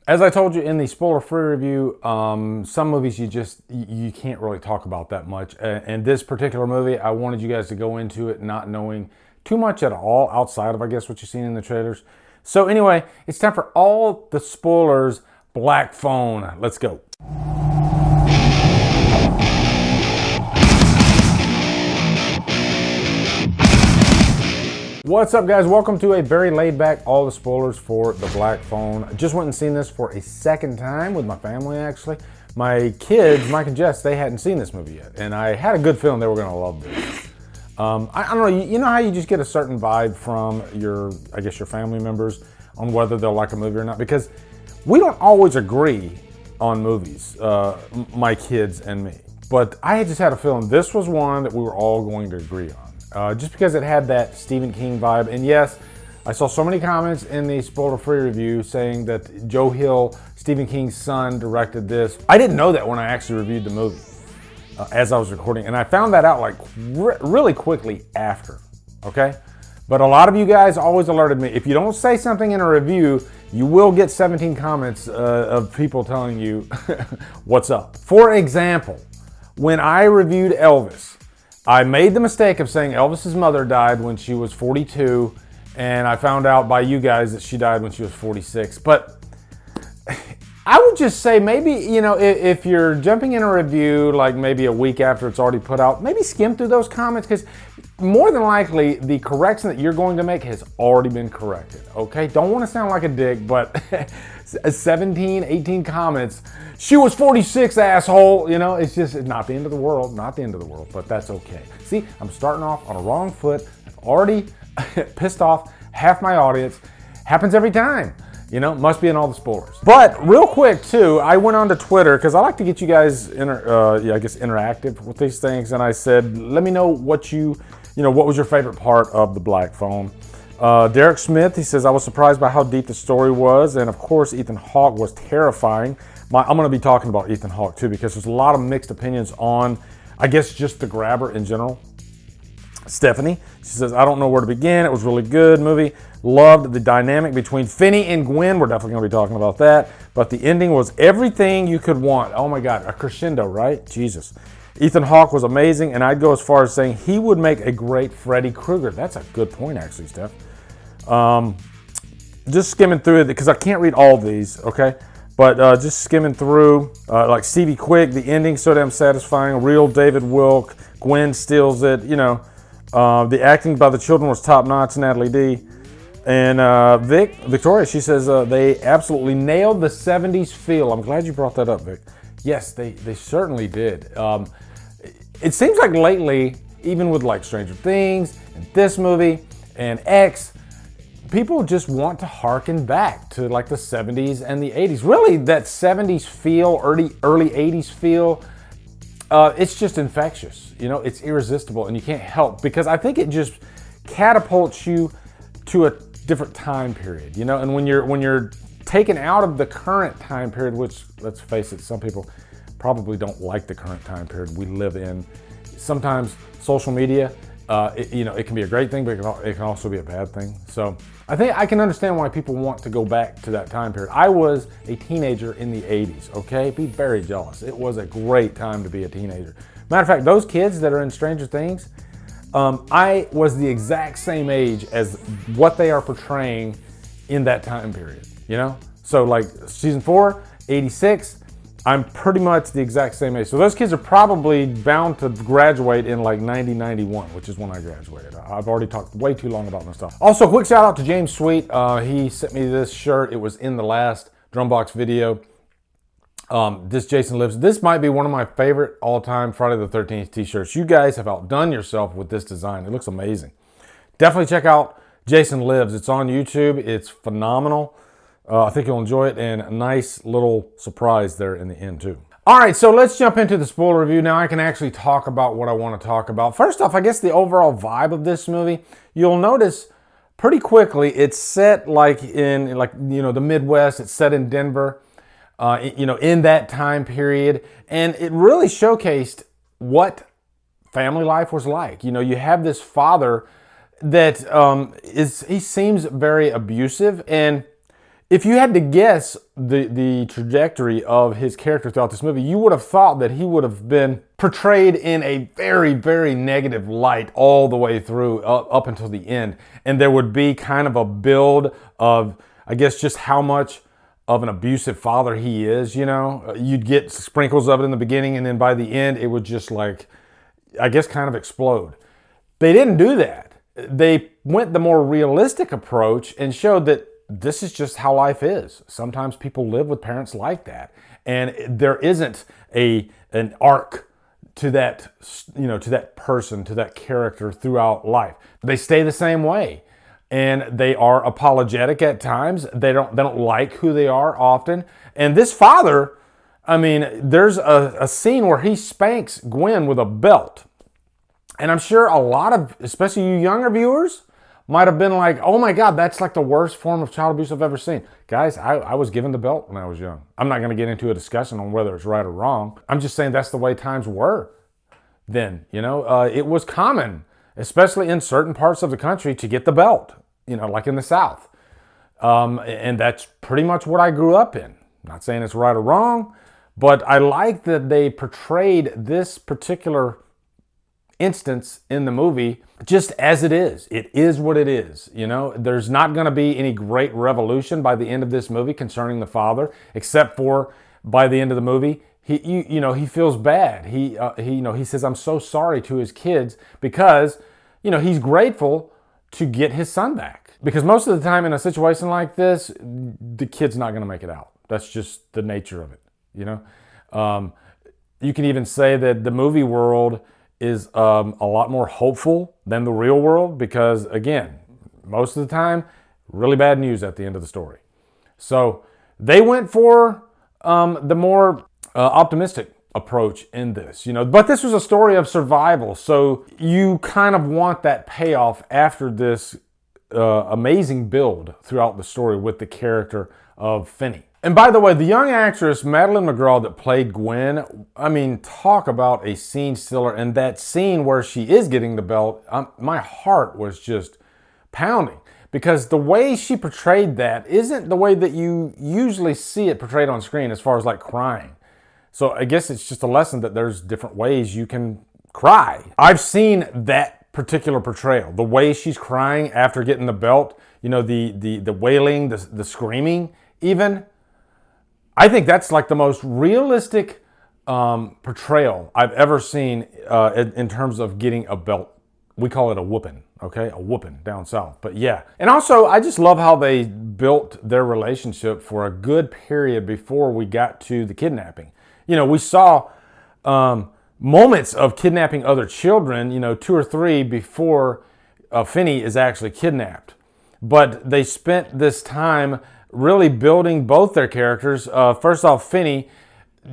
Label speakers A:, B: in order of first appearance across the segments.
A: As I told you in the spoiler-free review, some movies you can't really talk about that much. And this particular movie, I wanted you guys to go into it not knowing too much at all outside of, I guess, what you've seen in the trailers. So anyway, it's time for all the spoilers. Black Phone. Let's go. What's up, guys? Welcome to a very laid back, all the spoilers for The Black Phone. I just went and seen this for a second time with my family, actually. My kids, Mike and Jess, they hadn't seen this movie yet, and I had a good feeling they were gonna love this. I don't know, you know how you just get a certain vibe from your family members on whether they'll like a movie or not? Because we don't always agree on movies, my kids and me. But I just had a feeling this was one that we were all going to agree on. Just because it had that Stephen King vibe. And yes, I saw so many comments in the spoiler-free review saying that Joe Hill, Stephen King's son, directed this. I didn't know that when I actually reviewed the movie as I was recording. And I found that out like really quickly after, okay? But a lot of you guys always alerted me, if you don't say something in a review, you will get 17 comments of people telling you what's up. For example, when I reviewed Elvis, I made the mistake of saying Elvis's mother died when she was 42, and I found out by you guys that she died when she was 46. But I would just say maybe, you know, if you're jumping in a review like maybe a week after it's already put out, maybe skim through those comments, because more than likely the correction that you're going to make has already been corrected, okay? Don't want to sound like a dick, but 17, 18 comments, she was 46, asshole, you know, it's not the end of the world, not the end of the world, but that's okay. See, I'm starting off on a wrong foot. I've already pissed off half my audience. Happens every time. You know, must be in all the spoilers. But real quick too, I went on to Twitter because I like to get you guys interactive with these things, and I said, let me know what what was your favorite part of The Black Phone. Derek Smith, he says, I was surprised by how deep the story was, and of course Ethan Hawke was terrifying. I'm going to be talking about Ethan Hawke too, because there's a lot of mixed opinions on, I guess, just the grabber in general. Stephanie, she says, I don't know where to begin. It was a really good movie. Loved the dynamic between Finney and Gwen. We're definitely going to be talking about that. But the ending was everything you could want. Oh my God, a crescendo, right? Jesus. Ethan Hawke was amazing, and I'd go as far as saying he would make a great Freddy Krueger. That's a good point, actually, Steph. Just skimming through it, because I can't read all these, okay? But just skimming through, like Stevie Quick, the ending so damn satisfying. Real David Wilk, Gwen steals it, you know. The acting by the children was top-notch, Natalie D. And Victoria, she says they absolutely nailed the 70s feel. I'm glad you brought that up, Vic. Yes, they certainly did. It seems like lately, even with like Stranger Things and this movie and X, people just want to harken back to like the 70s and the 80s. Really, that 70s feel, early 80s feel, it's just infectious. You know, it's irresistible, and you can't help, because I think it just catapults you to a different time period. You know, and when you're taken out of the current time period, which, let's face it, some people probably don't like the current time period we live in. Sometimes social media, it can be a great thing, but it can also be a bad thing. So I think I can understand why people want to go back to that time period. I was a teenager in the 80s, okay? Be very jealous. It was a great time to be a teenager. Matter of fact, those kids that are in Stranger Things, I was the exact same age as what they are portraying in that time period, you know? So like season 4, 86, I'm pretty much the exact same age. So those kids are probably bound to graduate in like 90, 91, which is when I graduated. I've already talked way too long about my stuff. Also, quick shout out to James Sweet. He sent me this shirt. It was in the last Drumbox video. This Jason Lives. This might be one of my favorite all-time Friday the 13th t-shirts. You guys have outdone yourself with this design. It looks amazing. Definitely check out Jason Lives. It's on YouTube. It's phenomenal. I think you'll enjoy it, and a nice little surprise there in the end too. All right, so let's jump into the spoiler review. Now I can actually talk about what I want to talk about. First off, I guess the overall vibe of this movie, you'll notice pretty quickly it's set like in the Midwest. It's set in Denver, in that time period, and it really showcased what family life was like. You know, you have this father that he seems very abusive, and If you had to guess the trajectory of his character throughout this movie, you would have thought that he would have been portrayed in a very, very negative light all the way through, up until the end. And there would be kind of a build of, I guess, just how much of an abusive father he is, you know? You'd get sprinkles of it in the beginning, and then by the end, it would just like, I guess, kind of explode. They didn't do that. They went the more realistic approach and showed that this is just how life is. Sometimes people live with parents like that, and there isn't an arc to that, you know, to that person, to that character throughout life. They stay the same way, and they are apologetic at times. They don't like who they are often. And this father, I mean, there's a scene where he spanks Gwen with a belt, and I'm sure a lot of, especially you younger viewers, might have been like, oh my God, that's like the worst form of child abuse I've ever seen. Guys, I was given the belt when I was young. I'm not going to get into a discussion on whether it's right or wrong. I'm just saying that's the way times were then. You know, it was common, especially in certain parts of the country, to get the belt, you know, like in the South. And that's pretty much what I grew up in. Not saying it's right or wrong, but I like that they portrayed this particular instance in the movie just as it is. It is what it is. You know, there's not going to be any great revolution by the end of this movie concerning the father, except for by the end of the movie, he feels bad. He says, I'm so sorry to his kids, because, you know, he's grateful to get his son back. Because most of the time in a situation like this, the kid's not going to make it out. That's just the nature of it, you know. You can even say that the movie world is a lot more hopeful than the real world, because, again, most of the time, really bad news at the end of the story. So they went for the more optimistic approach in this, you know. But this was a story of survival, so you kind of want that payoff after this amazing build throughout the story with the character of Finney. And by the way, the young actress Madeline McGraw that played Gwen, I mean, talk about a scene stealer. And that scene where she is getting the belt, my heart was just pounding, because the way she portrayed that isn't the way that you usually see it portrayed on screen, as far as like crying. So I guess it's just a lesson that there's different ways you can cry. I've seen that particular portrayal, the way she's crying after getting the belt, you know, the wailing, the screaming even. I think that's like the most realistic portrayal I've ever seen in terms of getting a belt. We call it a whooping, okay? A whooping down south. But yeah. And also, I just love how they built their relationship for a good period before we got to the kidnapping. You know, we saw moments of kidnapping other children, you know, 2 or 3 before Finney is actually kidnapped. But they spent this time really building both their characters. First off, Finney,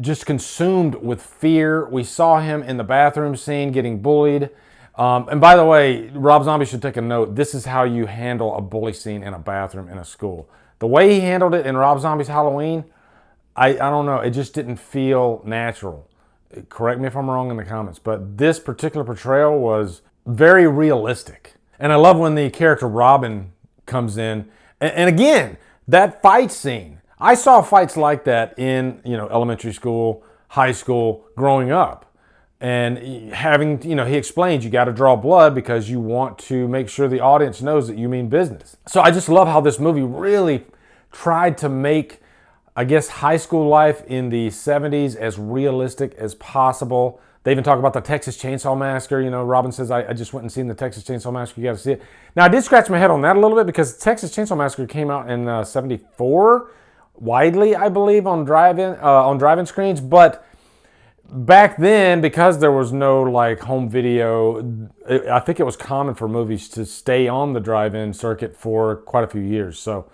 A: just consumed with fear. We saw him in the bathroom scene getting bullied. And by the way, Rob Zombie should take a note. This is how you handle a bully scene in a bathroom in a school. The way he handled it in Rob Zombie's Halloween, I don't know. It just didn't feel natural. Correct me if I'm wrong in the comments, but this particular portrayal was very realistic. And I love when the character Robin comes in. And again, that fight scene, I saw fights like that in, you know, elementary school, high school, growing up. And having, you know, he explains you got to draw blood because you want to make sure the audience knows that you mean business. So I just love how this movie really tried to make, I guess, high school life in the 70s as realistic as possible. They even talk about the Texas Chainsaw Massacre. You know, Robin says, I just went and seen the Texas Chainsaw Massacre. You got to see it. Now, I did scratch my head on that a little bit, because the Texas Chainsaw Massacre came out in 74, widely, I believe, on drive-in screens. But back then, because there was no like home video, I think it was common for movies to stay on the drive-in circuit for quite a few years. So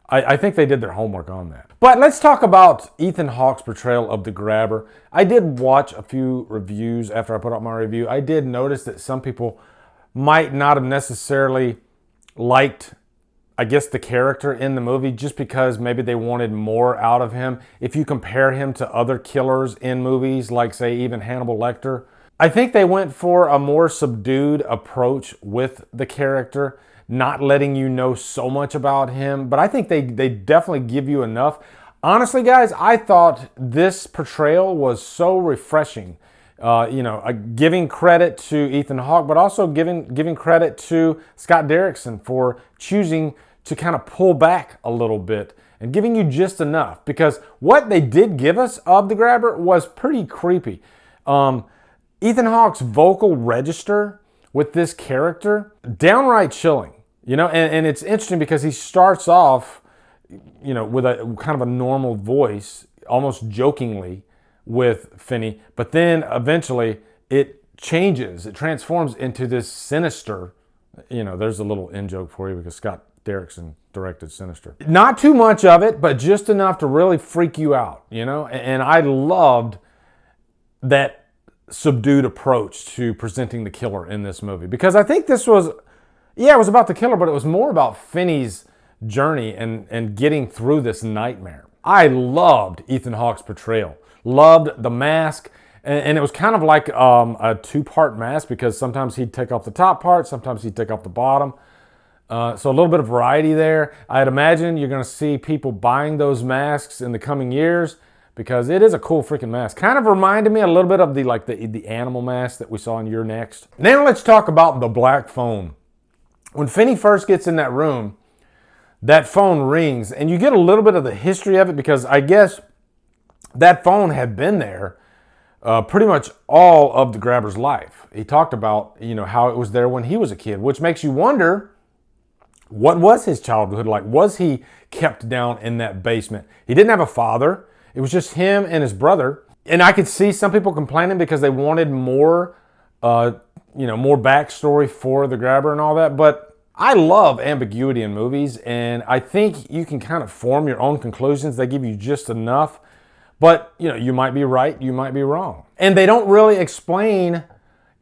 A: I think they did their homework on that. But let's talk about Ethan Hawke's portrayal of the Grabber. I did watch a few reviews after I put out my review. I did notice that some people might not have necessarily liked, I guess, the character in the movie, just because maybe they wanted more out of him. If you compare him to other killers in movies, like, say, even Hannibal Lecter, I think they went for a more subdued approach with the character. not letting you know so much about him, but I think they definitely give you enough. Honestly, guys, I thought this portrayal was so refreshing. Giving credit to Ethan Hawke, but also giving credit to Scott Derrickson for choosing to kind of pull back a little bit and giving you just enough, because what they did give us of the Grabber was pretty creepy. Ethan Hawke's vocal register with this character, downright chilling, and it's interesting because he starts off, with a kind of a normal voice, almost jokingly with Finney, but then eventually it changes, it transforms into this sinister, there's a little in-joke for you because Scott Derrickson directed Sinister. Not too much of it, but just enough to really freak you out, and I loved that subdued approach to presenting the killer in this movie, because I think this was, it was about the killer, but it was more about Finney's journey and getting through this nightmare. I loved Ethan Hawke's portrayal, loved the mask, and it was kind of like a two-part mask, because sometimes he'd take off the top part, sometimes he'd take off the bottom. So a little bit of variety there. I'd imagine you're going to see people buying those masks in the coming years, because it is a cool freaking mask. Kind of reminded me a little bit of the animal mask that we saw in You're Next. Now let's talk about the black phone. When Finney first gets in that room, that phone rings, and you get a little bit of the history of it, because I guess that phone had been there pretty much all of the Grabber's life. He talked about, how it was there when he was a kid, which makes you wonder, what was his childhood like? Was he kept down in that basement? He didn't have a father. It was just him and his brother. And I could see some people complaining because they wanted more, more backstory for the Grabber and all that. But I love ambiguity in movies, and I think you can kind of form your own conclusions. They give you just enough. But, you might be right, you might be wrong. And they don't really explain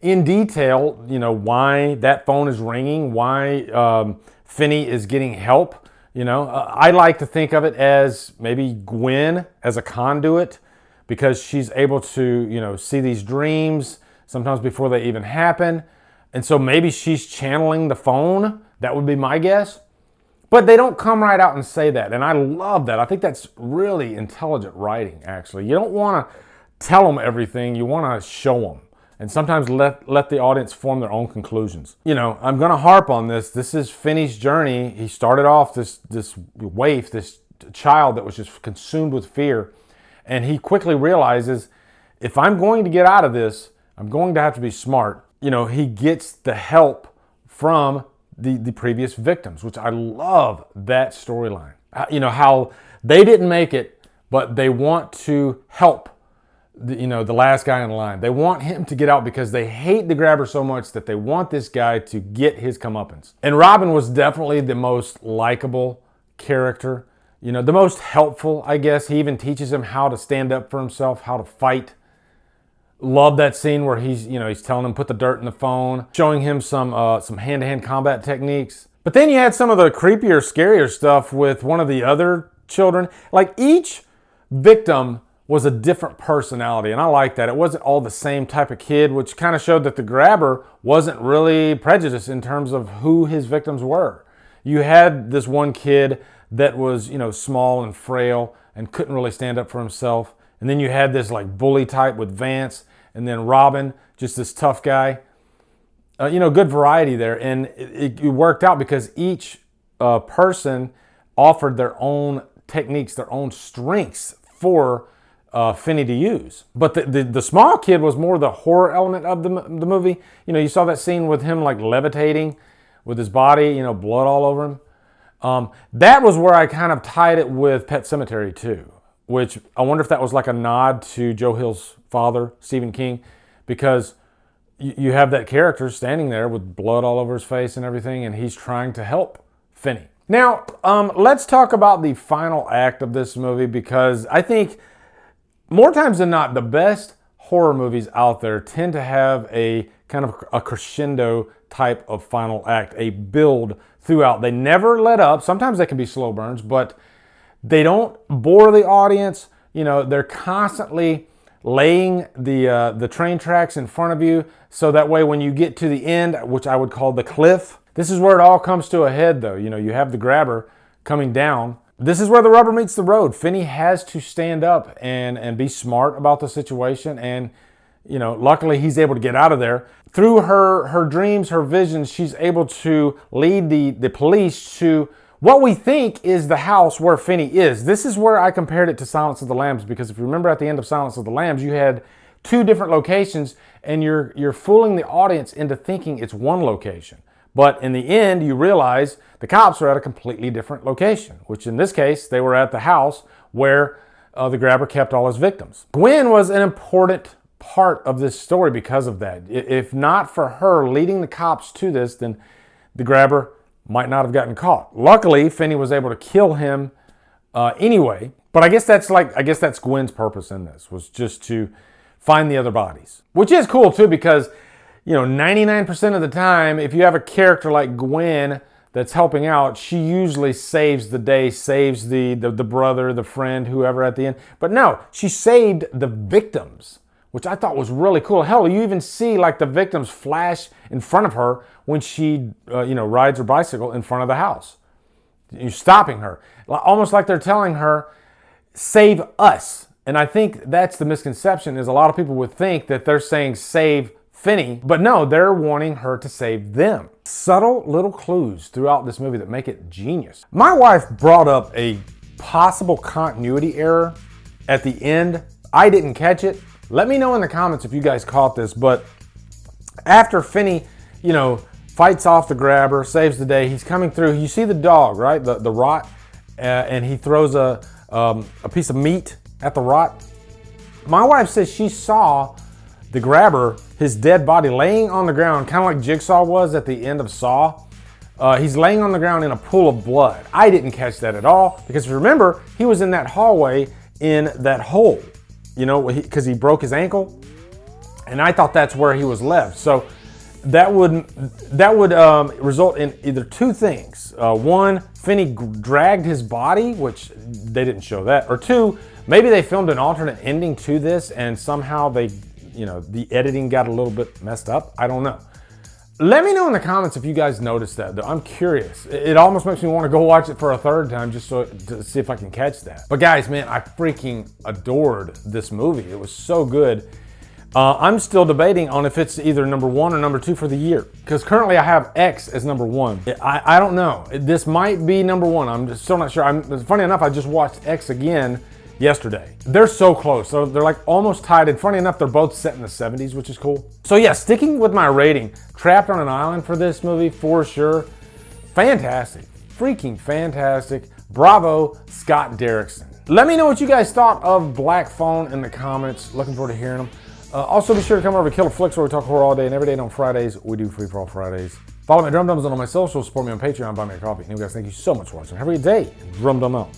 A: in detail, why that phone is ringing, why Finney is getting help. I like to think of it as maybe Gwen as a conduit, because she's able to, see these dreams sometimes before they even happen. And so maybe she's channeling the phone. That would be my guess. But they don't come right out and say that. And I love that. I think that's really intelligent writing, actually. You don't want to tell them everything. You want to show them. And sometimes let the audience form their own conclusions. I'm going to harp on this. This is Finney's journey. He started off this waif, this child that was just consumed with fear. And he quickly realizes, if I'm going to get out of this, I'm going to have to be smart. He gets the help from the previous victims, which I love that storyline. How they didn't make it, but they want to help the last guy in line. They want him to get out because they hate the Grabber so much that they want this guy to get his comeuppance. And Robin was definitely the most likable character, the most helpful, I guess. He even teaches him how to stand up for himself, how to fight. Love that scene where he's telling him put the dirt in the phone, showing him some hand-to-hand combat techniques. But then you had some of the creepier, scarier stuff with one of the other children. Like, each victim was a different personality, and I like that. It wasn't all the same type of kid, which kind of showed that the Grabber wasn't really prejudiced in terms of who his victims were. You had this one kid that was, small and frail and couldn't really stand up for himself. And then you had this bully type with Vance, and then Robin, just this tough guy. Good variety there. And it worked out because each person offered their own techniques, their own strengths for Finney to use. But the small kid was more the horror element of the movie. You saw that scene with him levitating with his body, blood all over him. That was where I kind of tied it with Pet Sematary too, which I wonder if that was a nod to Joe Hill's father, Stephen King, because you have that character standing there with blood all over his face and everything, and he's trying to help Finney. Now, let's talk about the final act of this movie, because I think more times than not, the best horror movies out there tend to have a kind of a crescendo type of final act, a build throughout. They never let up. Sometimes they can be slow burns, but they don't bore the audience. They're constantly laying the train tracks in front of you, so that way when you get to the end, which I would call the cliff, This is where it all comes to a head, though. You know, you have the grabber coming down. This is where the rubber meets the road. Finney has to stand up and be smart about the situation. And, you know, luckily he's able to get out of there. Through her dreams, her visions, she's able to lead the police to what we think is the house where Finney is. This is where I compared it to Silence of the Lambs, because if you remember at the end of Silence of the Lambs, you had two different locations and you're fooling the audience into thinking it's one location. But in the end, you realize the cops are at a completely different location, which in this case, they were at the house where the grabber kept all his victims. Gwen was an important part of this story because of that. If not for her leading the cops to this, then the grabber might not have gotten caught. Luckily, Finney was able to kill him anyway. But I guess that's Gwen's purpose in this, was just to find the other bodies. Which is cool too, because, you know, 99% of the time, if you have a character like Gwen that's helping out, she usually saves the day, saves the brother, the friend, whoever at the end. But no, she saved the victims, which I thought was really cool. Hell, you even see like the victims flash in front of her when she, rides her bicycle in front of the house. You're stopping her. Almost like they're telling her, save us. And I think that's the misconception, is a lot of people would think that they're saying save Finney, but no, they're wanting her to save them. Subtle little clues throughout this movie that make it genius. My wife brought up a possible continuity error at the end. I didn't catch it. Let me know in the comments if you guys caught this, but after Finney, fights off the grabber, saves the day, he's coming through. You see the dog, right? The rot, and he throws a piece of meat at the rot. My wife says she saw the grabber, his dead body, laying on the ground, kind of like Jigsaw was at the end of Saw. He's laying on the ground in a pool of blood. I didn't catch that at all, because if you remember, he was in that hallway in that hole, because he broke his ankle, and I thought that's where he was left. So that would result in either two things. One, Finney dragged his body, which they didn't show that. Or two, maybe they filmed an alternate ending to this and somehow the editing got a little bit messed up. I don't know. Let me know in the comments if you guys noticed that, though. I'm curious. It almost makes me want to go watch it for a third time just to see if I can catch that. But guys, man, I freaking adored this movie. It was so good. I'm still debating on if it's either number 1 or number 2 for the year, because currently I have X as number 1. I don't know. This might be number 1. I'm just still not sure. Funny enough, I just watched X again yesterday. They're so close. So they're like almost tied. And funny enough, they're both set in the 70s, which is cool. So yeah, sticking with my rating, Trapped on an Island for this movie, for sure. Fantastic. Freaking fantastic. Bravo, Scott Derrickson. Let me know what you guys thought of Black Phone in the comments. Looking forward to hearing them. Also, be sure to come over to Killer Flicks, where we talk horror all day and every day. And on Fridays, we do Free For All Fridays. Follow me at Drumdums on all my socials. Support me on Patreon. Buy me a coffee. Anyway, guys, thank you so much for watching. Have a good day. Drumdum out.